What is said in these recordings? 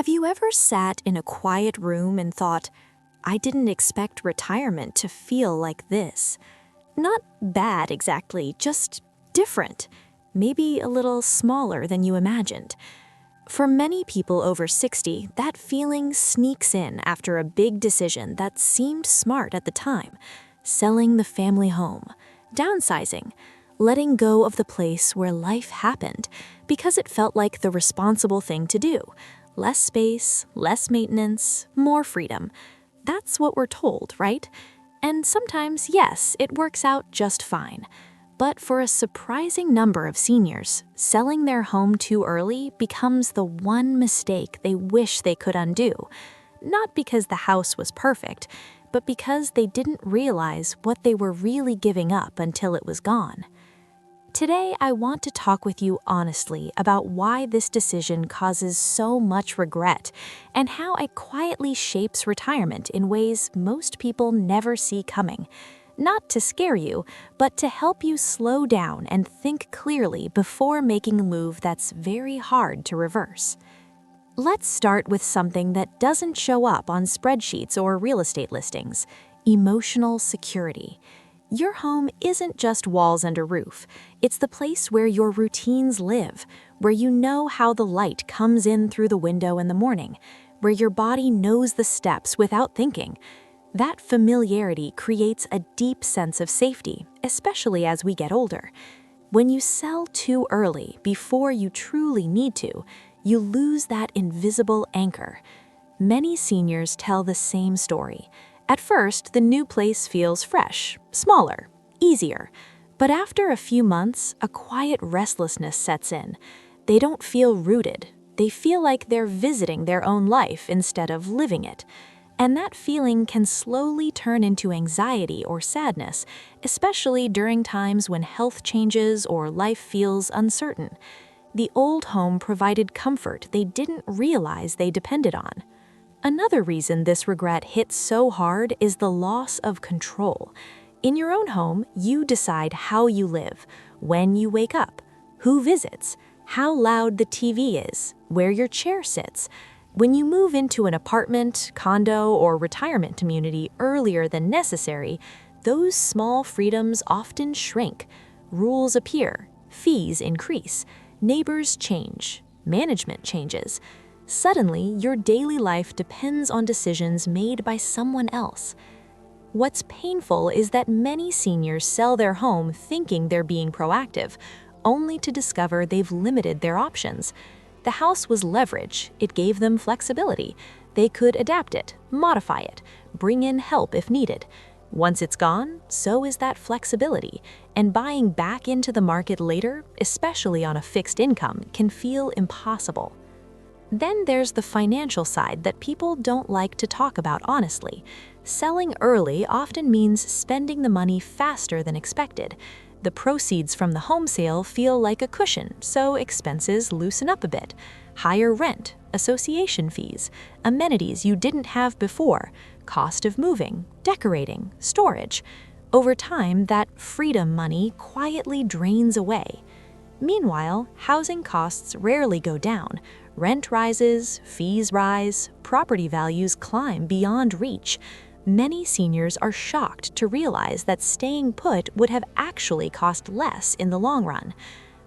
Have you ever sat in a quiet room and thought, I didn't expect retirement to feel like this? Not bad exactly, just different. Maybe a little smaller than you imagined. For many people over 60, that feeling sneaks in after a big decision that seemed smart at the time. Selling the family home, downsizing, letting go of the place where life happened because it felt like the responsible thing to do. Less space, less maintenance, more freedom. That's what we're told, right? And sometimes, yes, it works out just fine. But for a surprising number of seniors, selling their home too early becomes the one mistake they wish they could undo. Not because the house was perfect, but because they didn't realize what they were really giving up until it was gone. Today, I want to talk with you honestly about why this decision causes so much regret and how it quietly shapes retirement in ways most people never see coming. Not to scare you, but to help you slow down and think clearly before making a move that's very hard to reverse. Let's start with something that doesn't show up on spreadsheets or real estate listings: emotional security. Your home isn't just walls and a roof. It's the place where your routines live, where you know how the light comes in through the window in the morning, where your body knows the steps without thinking. That familiarity creates a deep sense of safety, especially as we get older. When you sell too early, before you truly need to, you lose that invisible anchor. Many seniors tell the same story. At first, the new place feels fresh, smaller, easier. But after a few months, a quiet restlessness sets in. They don't feel rooted. They feel like they're visiting their own life instead of living it. And that feeling can slowly turn into anxiety or sadness, especially during times when health changes or life feels uncertain. The old home provided comfort they didn't realize they depended on. Another reason this regret hits so hard is the loss of control. In your own home, you decide how you live, when you wake up, who visits, how loud the TV is, where your chair sits. When you move into an apartment, condo, or retirement community earlier than necessary, those small freedoms often shrink. Rules appear, fees increase, neighbors change, management changes. Suddenly, your daily life depends on decisions made by someone else. What's painful is that many seniors sell their home thinking they're being proactive, only to discover they've limited their options. The house was leverage. It gave them flexibility. They could adapt it, modify it, bring in help if needed. Once it's gone, so is that flexibility, and buying back into the market later, especially on a fixed income, can feel impossible. Then there's the financial side that people don't like to talk about honestly. Selling early often means spending the money faster than expected. The proceeds from the home sale feel like a cushion, so expenses loosen up a bit. Higher rent, association fees, amenities you didn't have before, cost of moving, decorating, storage. Over time, that freedom money quietly drains away. Meanwhile, housing costs rarely go down. Rent rises, fees rise, property values climb beyond reach. Many seniors are shocked to realize that staying put would have actually cost less in the long run.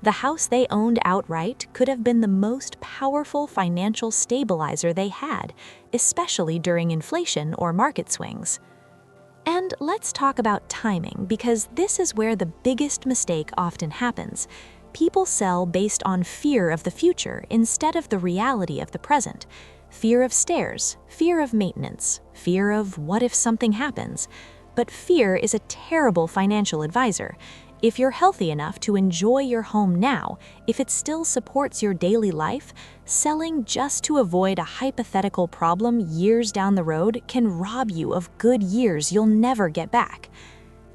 The house they owned outright could have been the most powerful financial stabilizer they had, especially during inflation or market swings. And let's talk about timing, because this is where the biggest mistake often happens. People sell based on fear of the future instead of the reality of the present. Fear of stairs, fear of maintenance, fear of what if something happens. But fear is a terrible financial advisor. If you're healthy enough to enjoy your home now, if it still supports your daily life, selling just to avoid a hypothetical problem years down the road can rob you of good years you'll never get back.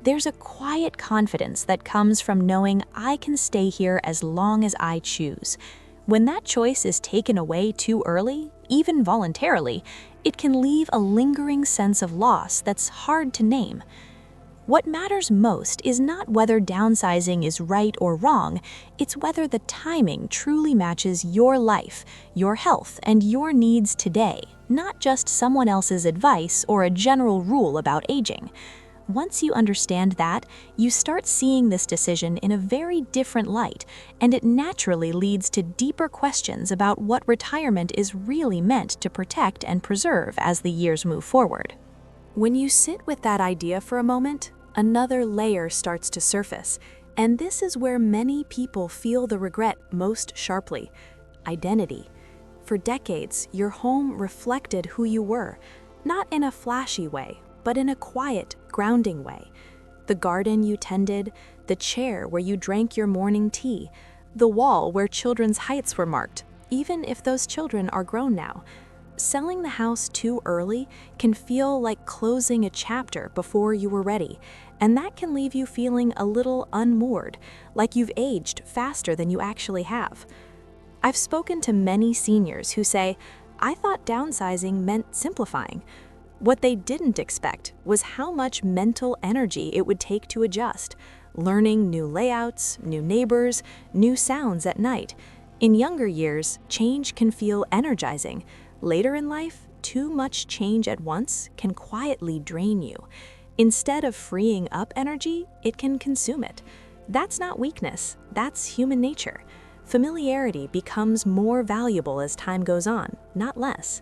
There's a quiet confidence that comes from knowing I can stay here as long as I choose. When that choice is taken away too early, even voluntarily, it can leave a lingering sense of loss that's hard to name. What matters most is not whether downsizing is right or wrong, it's whether the timing truly matches your life, your health, and your needs today, not just someone else's advice or a general rule about aging. Once you understand that, you start seeing this decision in a very different light, and it naturally leads to deeper questions about what retirement is really meant to protect and preserve as the years move forward. When you sit with that idea for a moment, another layer starts to surface, and this is where many people feel the regret most sharply: identity. For decades, your home reflected who you were, not in a flashy way, but in a quiet, grounding way. The garden you tended, the chair where you drank your morning tea, the wall where children's heights were marked, even if those children are grown now. Selling the house too early can feel like closing a chapter before you were ready, and that can leave you feeling a little unmoored, like you've aged faster than you actually have. I've spoken to many seniors who say, "I thought downsizing meant simplifying." What they didn't expect was how much mental energy it would take to adjust, learning new layouts, new neighbors, new sounds at night. In younger years, change can feel energizing. Later in life, too much change at once can quietly drain you. Instead of freeing up energy, it can consume it. That's not weakness, that's human nature. Familiarity becomes more valuable as time goes on, not less.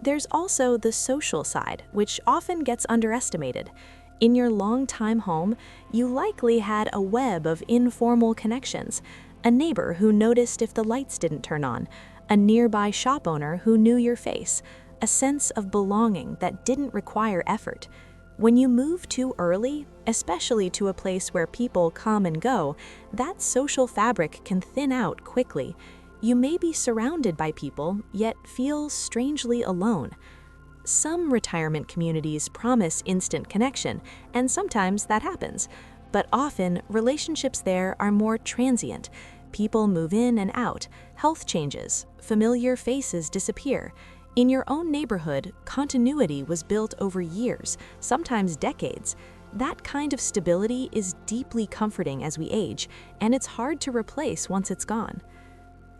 There's also the social side, which often gets underestimated. In your long-time home, you likely had a web of informal connections: a neighbor who noticed if the lights didn't turn on, a nearby shop owner who knew your face, a sense of belonging that didn't require effort. When you move too early, especially to a place where people come and go, that social fabric can thin out quickly. You may be surrounded by people, yet feel strangely alone. Some retirement communities promise instant connection, and sometimes that happens, but often relationships there are more transient. People move in and out, health changes, familiar faces disappear. In your own neighborhood, continuity was built over years, sometimes decades. That kind of stability is deeply comforting as we age, and it's hard to replace once it's gone.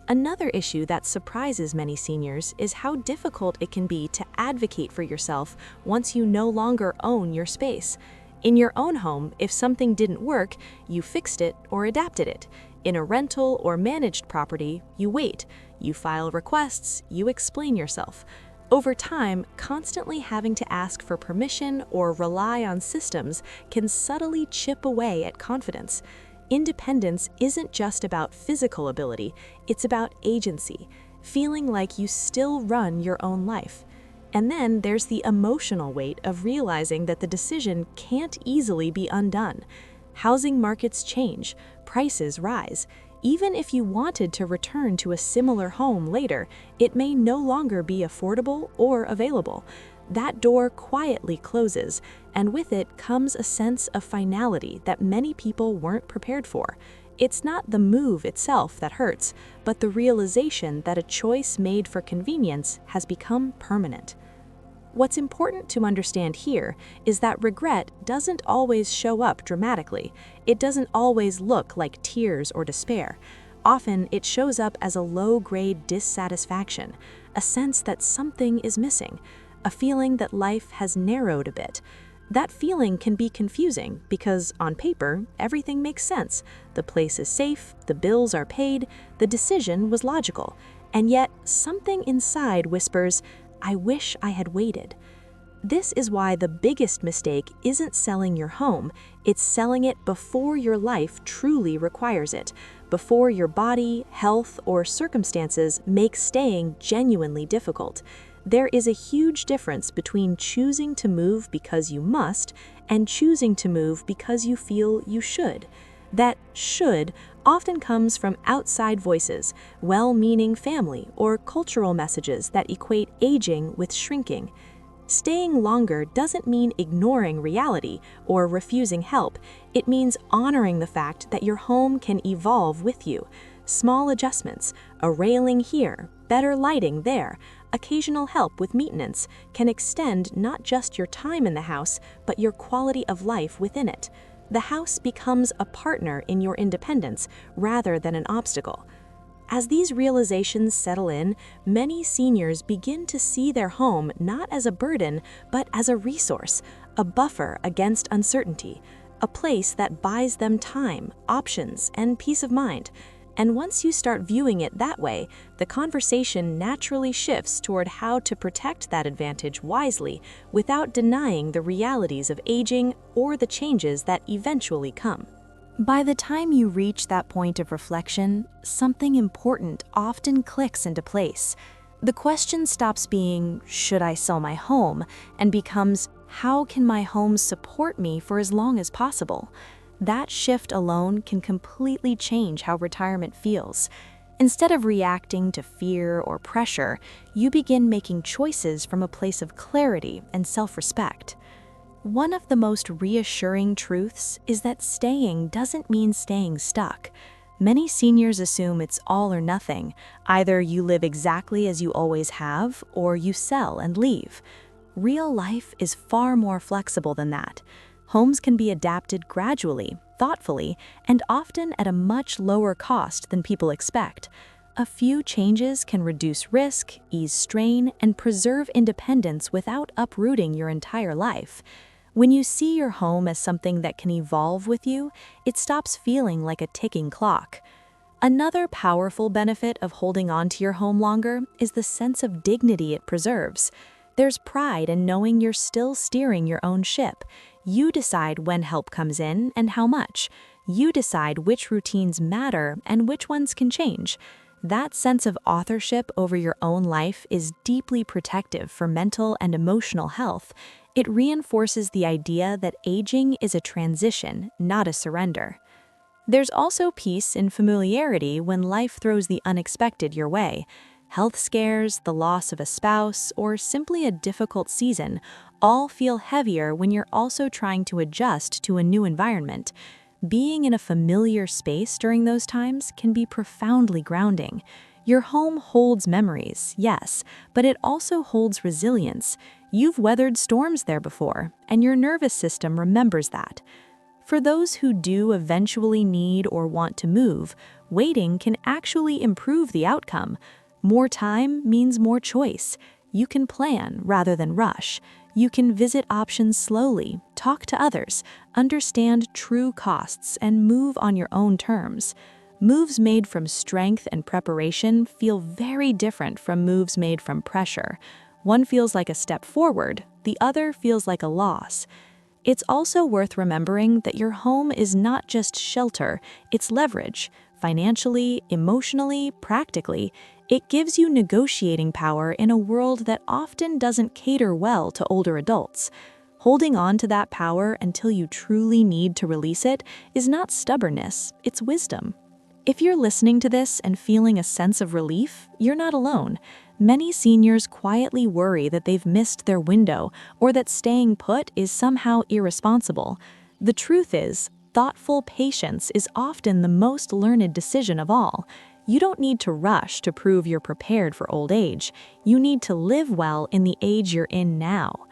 Another issue that surprises many seniors is how difficult it can be to advocate for yourself once you no longer own your space. In your own home, if something didn't work, you fixed it or adapted it. In a rental or managed property, you wait, you file requests, you explain yourself. Over time, constantly having to ask for permission or rely on systems can subtly chip away at confidence. Independence isn't just about physical ability, it's about agency, feeling like you still run your own life. And then there's the emotional weight of realizing that the decision can't easily be undone. Housing markets change, prices rise. Even if you wanted to return to a similar home later, it may no longer be affordable or available. That door quietly closes, and with it comes a sense of finality that many people weren't prepared for. It's not the move itself that hurts, but the realization that a choice made for convenience has become permanent. What's important to understand here is that regret doesn't always show up dramatically. It doesn't always look like tears or despair. Often it shows up as a low-grade dissatisfaction, a sense that something is missing, a feeling that life has narrowed a bit. That feeling can be confusing because, on paper, everything makes sense. The place is safe, the bills are paid, the decision was logical. And yet, something inside whispers, "I wish I had waited." This is why the biggest mistake isn't selling your home, it's selling it before your life truly requires it, before your body, health, or circumstances make staying genuinely difficult. There is a huge difference between choosing to move because you must and choosing to move because you feel you should. That should often comes from outside voices, well-meaning family, or cultural messages that equate aging with shrinking. Staying longer doesn't mean ignoring reality or refusing help. It means honoring the fact that your home can evolve with you. Small adjustments, a railing here, better lighting there, occasional help with maintenance can extend not just your time in the house, but your quality of life within it. The house becomes a partner in your independence rather than an obstacle. As these realizations settle in, many seniors begin to see their home not as a burden, but as a resource, a buffer against uncertainty, a place that buys them time, options, and peace of mind. And once you start viewing it that way, the conversation naturally shifts toward how to protect that advantage wisely without denying the realities of aging or the changes that eventually come. By the time you reach that point of reflection, something important often clicks into place. The question stops being, "Should I sell my home?" and becomes, "How can my home support me for as long as possible?" That shift alone can completely change how retirement feels. Instead of reacting to fear or pressure, you begin making choices from a place of clarity and self-respect. One of the most reassuring truths is that staying doesn't mean staying stuck. Many seniors assume it's all or nothing. Either you live exactly as you always have, or you sell and leave. Real life is far more flexible than that. Homes can be adapted gradually, thoughtfully, and often at a much lower cost than people expect. A few changes can reduce risk, ease strain, and preserve independence without uprooting your entire life. When you see your home as something that can evolve with you, it stops feeling like a ticking clock. Another powerful benefit of holding on to your home longer is the sense of dignity it preserves. There's pride in knowing you're still steering your own ship. You decide when help comes in and how much. You decide which routines matter and which ones can change. That sense of authorship over your own life is deeply protective for mental and emotional health. It reinforces the idea that aging is a transition, not a surrender. There's also peace in familiarity when life throws the unexpected your way. Health scares, the loss of a spouse, or simply a difficult season all feel heavier when you're also trying to adjust to a new environment. Being in a familiar space during those times can be profoundly grounding. Your home holds memories, yes, but it also holds resilience. You've weathered storms there before, and your nervous system remembers that. For those who do eventually need or want to move, waiting can actually improve the outcome. More time means more choice. You can plan rather than rush. You can visit options slowly, talk to others, understand true costs, and move on your own terms. Moves made from strength and preparation feel very different from moves made from pressure. One feels like a step forward, the other feels like a loss. It's also worth remembering that your home is not just shelter, it's leverage. Financially, emotionally, practically, it gives you negotiating power in a world that often doesn't cater well to older adults. Holding on to that power until you truly need to release it is not stubbornness, it's wisdom. If you're listening to this and feeling a sense of relief, you're not alone. Many seniors quietly worry that they've missed their window or that staying put is somehow irresponsible. The truth is, thoughtful patience is often the most learned decision of all. You don't need to rush to prove you're prepared for old age. You need to live well in the age you're in now.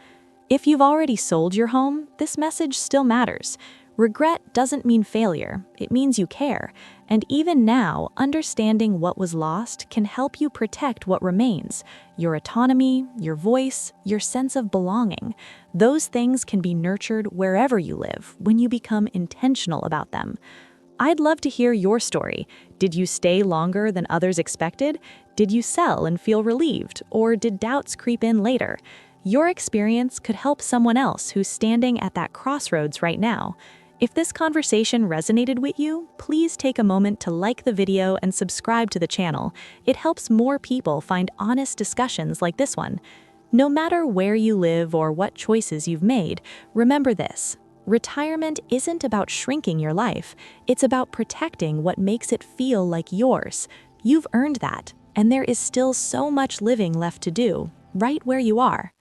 If you've already sold your home, this message still matters. Regret doesn't mean failure, it means you care. And even now, understanding what was lost can help you protect what remains. Your autonomy, your voice, your sense of belonging. Those things can be nurtured wherever you live when you become intentional about them. I'd love to hear your story. Did you stay longer than others expected? Did you sell and feel relieved? Or did doubts creep in later? Your experience could help someone else who's standing at that crossroads right now. If this conversation resonated with you, please take a moment to like the video and subscribe to the channel. It helps more people find honest discussions like this one. No matter where you live or what choices you've made, remember this. Retirement isn't about shrinking your life. It's about protecting what makes it feel like yours. You've earned that, and there is still so much living left to do, right where you are.